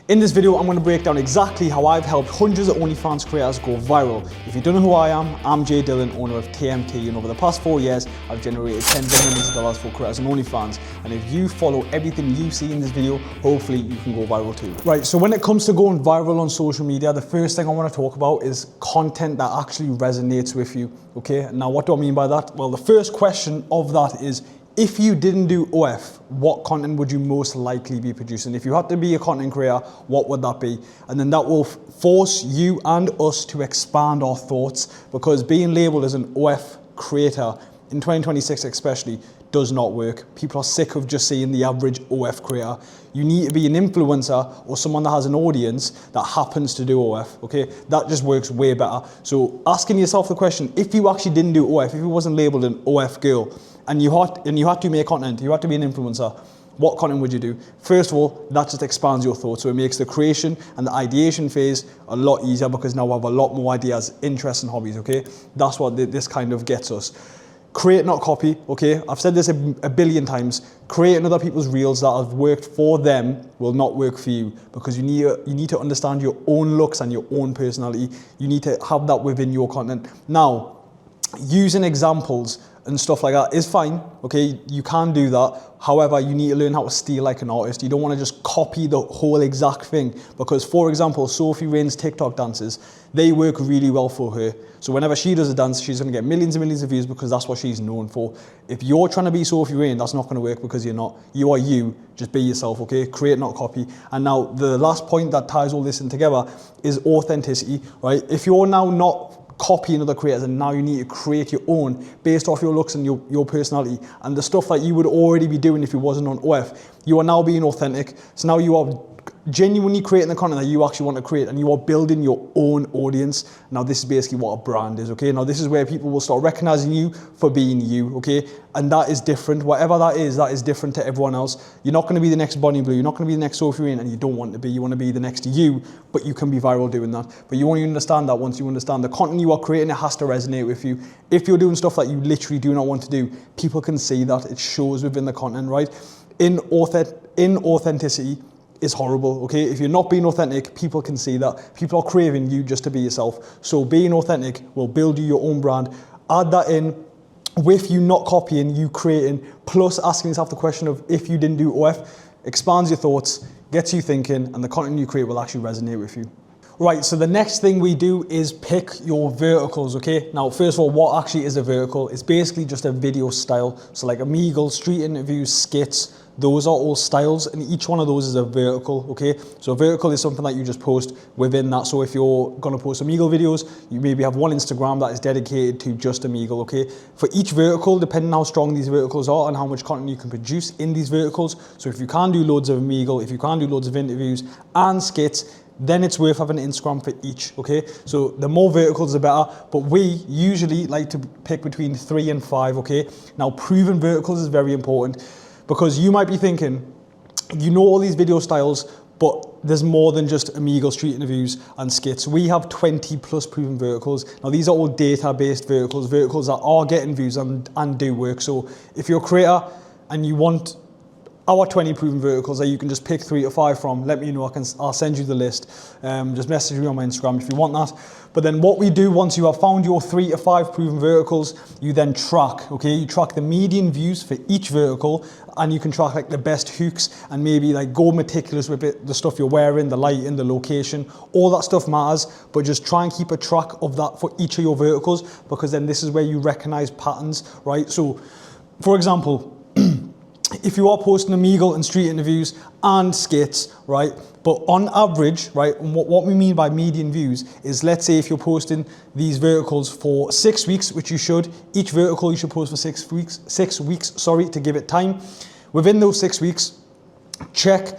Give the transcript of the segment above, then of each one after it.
In this video, I'm going to break down exactly how I've helped hundreds of OnlyFans creators go viral. If you don't know who I am, I'm Jay Dillon, owner of TMT, and over the past 4 years, I've generated tens of millions of dollars for creators on OnlyFans. And if you follow everything you see in this video, hopefully you can go viral too. Right, so when it comes to going viral on social media, the first thing I want to talk about is content that actually resonates with you, okay? Now, what do I mean by that? Well, the first question of that is, if you didn't do OF, what content would you most likely be producing? If you had to be a content creator, what would that be? And then that will force you and us to expand our thoughts, because being labeled as an OF creator in 2026 especially does not work. People are sick of just seeing the average OF creator. You need to be an influencer or someone that has an audience that happens to do OF, okay? That just works way better. So asking yourself the question, if you actually didn't do OF, if you wasn't labeled an OF girl, and you had to make content, you had to be an influencer, what content would you do? First of all, that just expands your thoughts. So it makes the creation and the ideation phase a lot easier, because now we have a lot more ideas, interests and hobbies, okay? That's what this kind of gets us. Create, not copy, okay? I've said this a billion times. Creating other people's reels that have worked for them will not work for you, because you need to understand your own looks and your own personality. You need to have that within your content. Now, using examples and stuff like that is fine, okay? You can do that. However, you need to learn how to steal like an artist. You don't want to just copy the whole exact thing, because, for example, Sophie Rain's TikTok dances, they work really well for her. So whenever she does a dance, she's going to get millions and millions of views, because that's what she's known for. If you're trying to be Sophie Rain, that's not going to work, because you're not. You are you. Just be yourself, okay? Create, not copy. And now the last point that ties all this in together is authenticity, right? If you're now not copying other creators, and now you need to create your own based off your looks and your personality and the stuff that you would already be doing if you wasn't on OF, you are now being authentic. So now you are genuinely creating the content that you actually want to create, and you are building your own audience. Now this is basically what a brand is, okay? Now this is where people will start recognizing you for being you, okay? And that is different. Whatever that is different to everyone else. You're not going to be the next Bonnie Blue, you're not going to be the next Sophie Rain, and you don't want to be. You want to be the next you, but you can be viral doing that. But you only understand that once you understand the content you are creating, it has to resonate with you. If you're doing stuff that you literally do not want to do, people can see that. It shows within the content, right? Inauthenticity is horrible, okay? If you're not being authentic, people can see that. People are craving you just to be yourself. So being authentic will build you your own brand. Add that in with you not copying, you creating, plus asking yourself the question of, if you didn't do OF, expands your thoughts, gets you thinking, and the content you create will actually resonate with you. Right, so the next thing we do is pick your verticals, okay? Now, first of all, what actually is a vertical? It's basically just a video style. So like Omegle, street interviews, skits, those are all styles, and each one of those is a vertical, okay? So a vertical is something that you just post within that. So if you're gonna post Omegle videos, you maybe have one Instagram that is dedicated to just Omegle, okay? For each vertical, depending on how strong these verticals are and how much content you can produce in these verticals. So if you can do loads of Omegle, if you can do loads of interviews and skits, then it's worth having an Instagram for each, okay? So the more verticals, the better, but we usually like to pick between 3 and 5, okay? Now, proven verticals is very important, because you might be thinking, you know all these video styles, but there's more than just Omegle, street interviews and skits. We have 20 plus proven verticals. Now, these are all data-based verticals, verticals that are getting views and do work. So if you're a creator and you want our 20 proven verticals that you can just pick 3 to 5 from, let me know, I'll send you the list. Just message me on my Instagram if you want that. But then what we do once you have found your 3 to 5 proven verticals, you then track, okay? You track the median views for each vertical, and you can track like the best hooks, and maybe like go meticulous with it, the stuff you're wearing, the lighting, the location, all that stuff matters, but just try and keep a track of that for each of your verticals, because then this is where you recognize patterns, right? So for example, if you are posting Omegle and street interviews and skits, right? But on average, right, and what we mean by median views is, let's say if you're posting these verticals for 6 weeks, which you should, each vertical you should post for 6 weeks, to give it time. Within those 6 weeks, check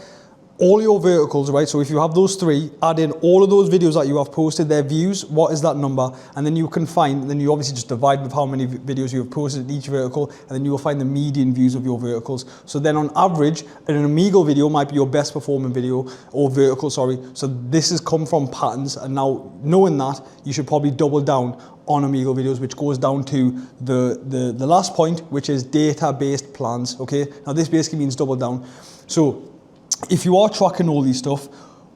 all your verticals, right? So if you have those 3, add in all of those videos that you have posted, their views, what is that number? And then you can find, then you obviously just divide with how many videos you have posted in each vertical, and then you will find the median views of your verticals. So then on average, an Omegle video might be your best performing video, or vertical, sorry. So this has come from patterns, and now knowing that, you should probably double down on Omegle videos, which goes down to the last point, which is data-based plans, okay? Now this basically means double down. So if you are tracking all these stuff,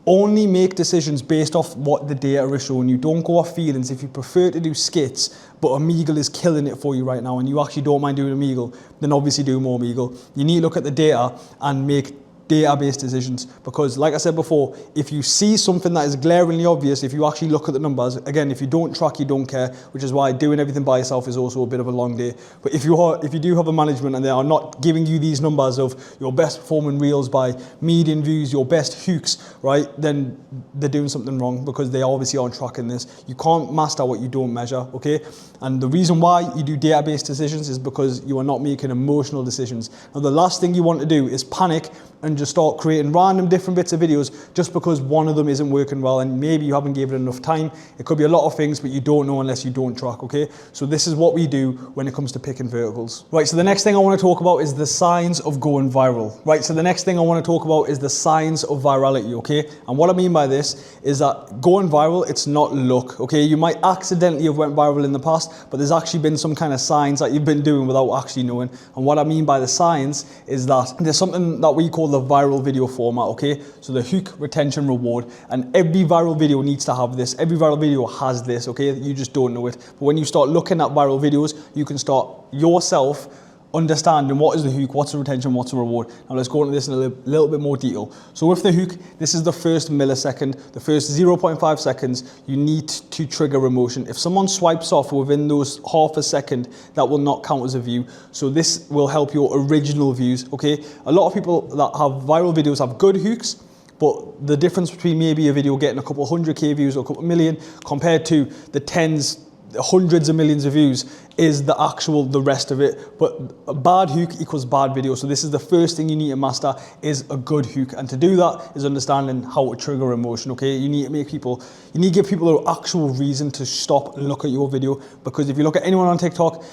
Only make decisions based off what the data is showing you. Don't go off feelings. If you prefer to do skits, but Omegle is killing it for you right now and you actually don't mind doing Omegle, then obviously do more Omegle. You need to look at the data and make data-based decisions, because like I said before, if you see something that is glaringly obvious, if you actually look at the numbers, again, if you don't track, you don't care, which is why doing everything by yourself is also a bit of a long day. But if you do have a management and they are not giving you these numbers of your best performing reels by median views, your best hooks, right, then they're doing something wrong, because they obviously aren't tracking this. You can't master what you don't measure, okay? And the reason why you do data-based decisions is because you are not making emotional decisions. Now, the last thing you want to do is panic and just start creating random different bits of videos just because one of them isn't working well and maybe you haven't given it enough time. It could be a lot of things, but you don't know unless you don't track, okay? So this is what we do when it comes to picking verticals. Right, so the next thing I want to talk about is the signs of going viral. Right, so the next thing I want to talk about is the signs of virality, okay? And what I mean by this is that going viral, it's not luck, okay? You might accidentally have went viral in the past, but there's actually been some kind of signs that you've been doing without actually knowing. And what I mean by the signs is that there's something that we call the viral video format, okay? So the hook, retention, reward, and every viral video needs to have this. Every viral video has this, okay? You just don't know it. But when you start looking at viral videos, you can start yourself understanding what is the hook, what's the retention, what's the reward. Now let's go into this in a little bit more detail. So with the hook, this is the first millisecond, the first 0.5 seconds, you need to trigger emotion. If someone swipes off within those half a second, that will not count as a view. So this will help your original views, okay? A lot of people that have viral videos have good hooks, but the difference between maybe a video getting a couple 100K views or a couple million compared to the tens, hundreds of millions of views is the rest of it. But a bad hook equals bad video. So this is the first thing you need to master, is a good hook. And to do that is understanding how to trigger emotion, okay? You need to give people an actual reason to stop and look at your video, because if you look at anyone on TikTok,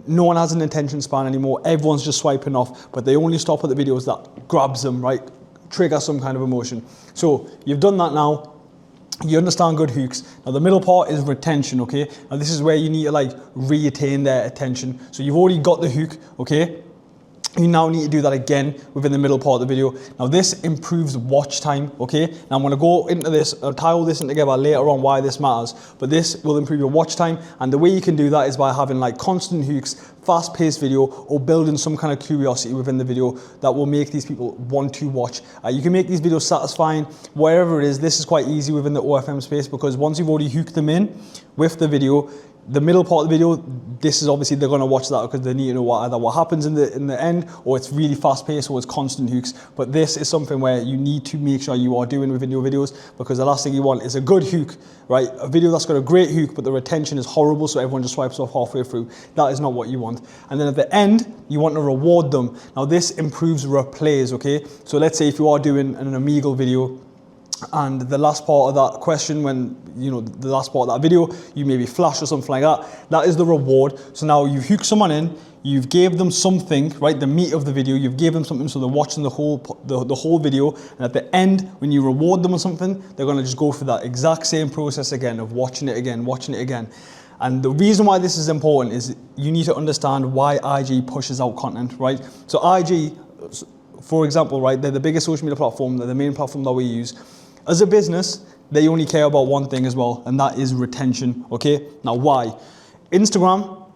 no one has an attention span anymore. Everyone's just swiping off, but they only stop at the videos that grabs them, right? Trigger some kind of emotion. So you've done that now. You understand good hooks. Now the middle part is retention, okay? Now this is where you need to like retain their attention. So you've already got the hook, okay? You now need to do that again within the middle part of the video. Now this improves watch time, okay? Now I'm gonna go into this, I'll tie all this in together later on why this matters, but this will improve your watch time. And the way you can do that is by having like constant hooks, fast-paced video, or building some kind of curiosity within the video that will make these people want to watch. You can make these videos satisfying, wherever it is. This is quite easy within the OFM space, because once you've already hooked them in with the video, the middle part of the video, this is obviously they're going to watch that because they need to know either what happens in the end, or it's really fast paced, or it's constant hooks. But this is something where you need to make sure you are doing within your videos, because the last thing you want is a good hook, right? A video that's got a great hook, but the retention is horrible, so everyone just swipes off halfway through. That is not what you want. And then at the end, you want to reward them. Now this improves replays, okay? So let's say if you are doing an Omegle video, and the last part of that question, when the last part of that video, you maybe flash or something like that, that is the reward. So now you've hooked someone in, you've gave them something, right? The meat of the video, you've gave them something, so they're watching the whole video, and at the end, when you reward them on something, they're gonna just go through that exact same process again of watching it again. And the reason why this is important is you need to understand why IG pushes out content, right? So IG, for example, right, they're the biggest social media platform, they're the main platform that we use. As a business, they only care about one thing as well, and that is retention, okay? Now, why? Instagram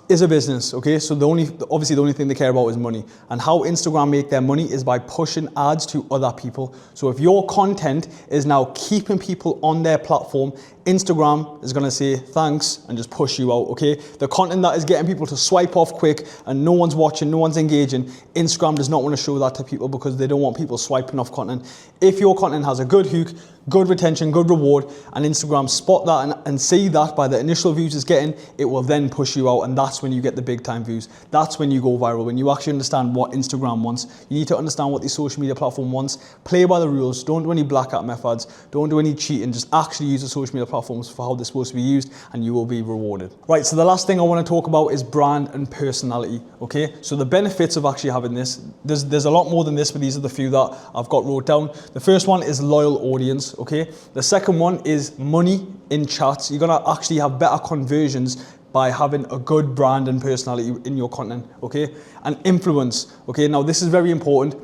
is a business, okay? So obviously the only thing they care about is money. And how Instagram make their money is by pushing ads to other people. So if your content is now keeping people on their platform, Instagram is gonna say thanks and just push you out, okay? The content that is getting people to swipe off quick and no one's watching, no one's engaging, Instagram does not want to show that to people because they don't want people swiping off content. If your content has a good hook, good retention, good reward, and Instagram spot that and see that by the initial views it's getting, it will then push you out, and that's when you get the big time views. That's when you go viral, when you actually understand what Instagram wants. You need to understand what the social media platform wants. Play by the rules. Don't do any black hat methods. Don't do any cheating. Just actually use the social media platforms for how they're supposed to be used, and you will be rewarded. Right, so the last thing I want to talk about is brand and personality, okay? So the benefits of actually having this, there's a lot more than this, but these are the few that I've got wrote down. The first one is loyal audience, okay? The second one is money in chats. You're gonna actually have better conversions by having a good brand and personality in your content, okay? And influence, okay? Now this is very important.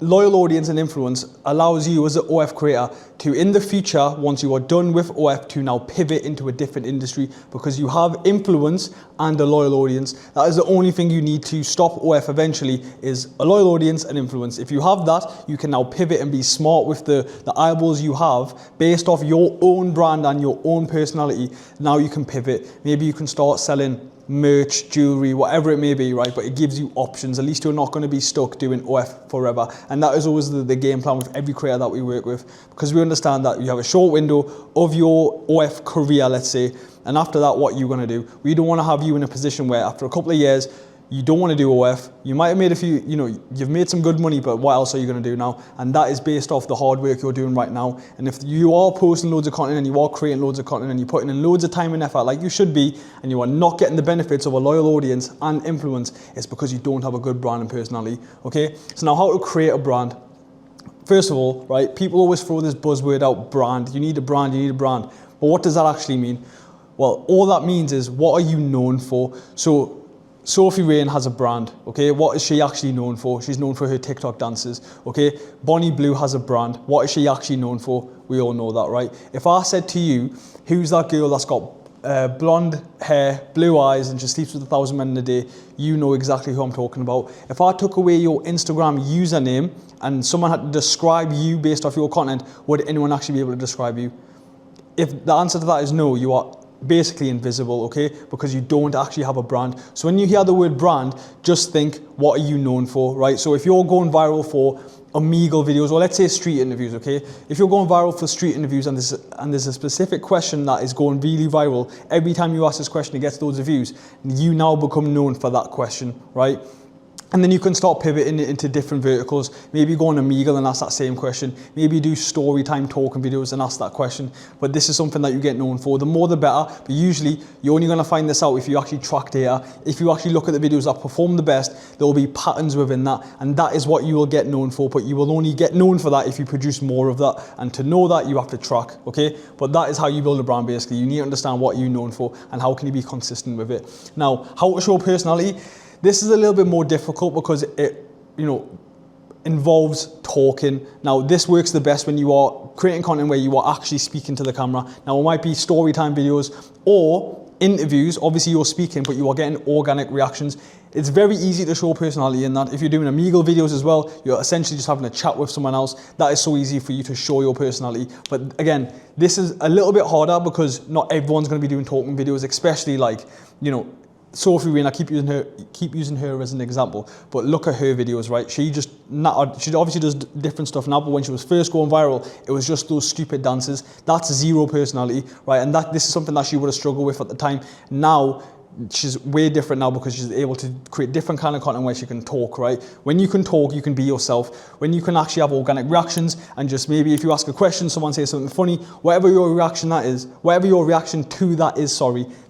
loyal audience and influence allows you as an OF creator to, in the future, once you are done with OF, to now pivot into a different industry because you have influence and a loyal audience. That is the only thing you need to stop OF eventually, is a loyal audience and influence. If you have that, you can now pivot and be smart with the eyeballs you have based off your own brand and your own personality. Now you can pivot. Maybe you can start selling merch, jewelry, whatever it may be, right? But it gives you options. At least you're not going to be stuck doing OF forever. And that is always the game plan with every creator that we work with, because we understand that you have a short window of your OF career, let's say, and after that, what you're going to do. We don't want to have you in a position where after a couple of years, you don't want to do OF. You might have made a few, you've made some good money, but what else are you going to do now? And that is based off the hard work you're doing right now. And if you are posting loads of content and you are creating loads of content and you're putting in loads of time and effort like you should be, and you are not getting the benefits of a loyal audience and influence, it's because you don't have a good brand and personality, okay? So now, how to create a brand. First of all, right, people always throw this buzzword out, brand. You need a brand, you need a brand. But what does that actually mean? Well, all that means is, what are you known for? So Sophie Rain has a brand, okay? What is she actually known for? She's known for her TikTok dances, okay? Bonnie Blue has a brand. What is she actually known for? We all know that, right? If I said to you, who's that girl that's got blonde hair, blue eyes, and just sleeps with 1,000 men in a day, you know exactly who I'm talking about. If I took away your Instagram username and someone had to describe you based off your content, would anyone actually be able to describe you? If the answer to that is no, you are basically invisible, okay? Because you don't actually have a brand. So when you hear the word brand, just think, what are you known for, right? So if you're going viral for Omegle videos, or let's say street interviews, okay? If you're going viral for street interviews and there's a specific question that is going really viral, every time you ask this question, it gets loads of views. You now become known for that question, right? And then you can start pivoting into different verticals. Maybe go on Omegle and ask that same question. Maybe do story time talking videos and ask that question. But this is something that you get known for. The more the better. But usually you're only gonna find this out if you actually track data. If you actually look at the videos that perform the best, there will be patterns within that. And that is what you will get known for. But you will only get known for that if you produce more of that. And to know that, you have to track, okay? But that is how you build a brand, basically. You need to understand what you're known for and how can you be consistent with it. Now, how to show personality. This is a little bit more difficult because it, involves talking. Now, this works the best when you are creating content where you are actually speaking to the camera. Now, it might be story time videos or interviews. Obviously, you're speaking, but you are getting organic reactions. It's very easy to show personality in that. If you're doing Omegle videos as well, you're essentially just having a chat with someone else. That is so easy for you to show your personality. But again, this is a little bit harder because not everyone's going to be doing talking videos, especially Sophie Rain, I keep using her as an example, but look at her videos, right? She obviously does different stuff now, but when she was first going viral, it was just those stupid dances. That's zero personality, right? And this is something that she would have struggled with at the time. Now, she's way different now because she's able to create different kind of content where she can talk, right? When you can talk, you can be yourself. When you can actually have organic reactions and just maybe if you ask a question, someone says something funny, whatever your reaction to that is,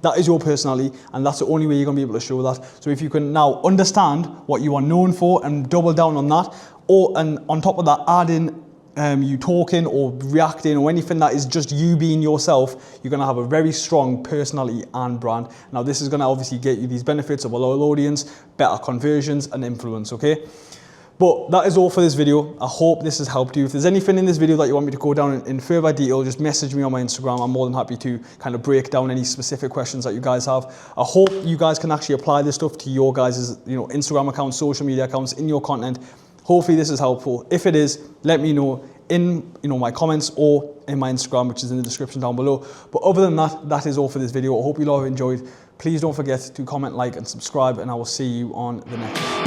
that is your personality, and that's the only way you're gonna be able to show that. So if you can now understand what you are known for and double down on that, and on top of that, add in you talking or reacting or anything that is just you being yourself, you're gonna have a very strong personality and brand. Now this is gonna obviously get you these benefits of a loyal audience, better conversions and influence, okay? But that is all for this video. I hope this has helped you. If there's anything in this video that you want me to go down in further detail, just message me on my Instagram. I'm more than happy to kind of break down any specific questions that you guys have. I hope you guys can actually apply this stuff to your guys' Instagram accounts, social media accounts, in your content. Hopefully this is helpful. If it is, let me know in my comments or in my Instagram, which is in the description down below. But other than that, that is all for this video. I hope you all have enjoyed. Please don't forget to comment, like, and subscribe, and I will see you on the next one.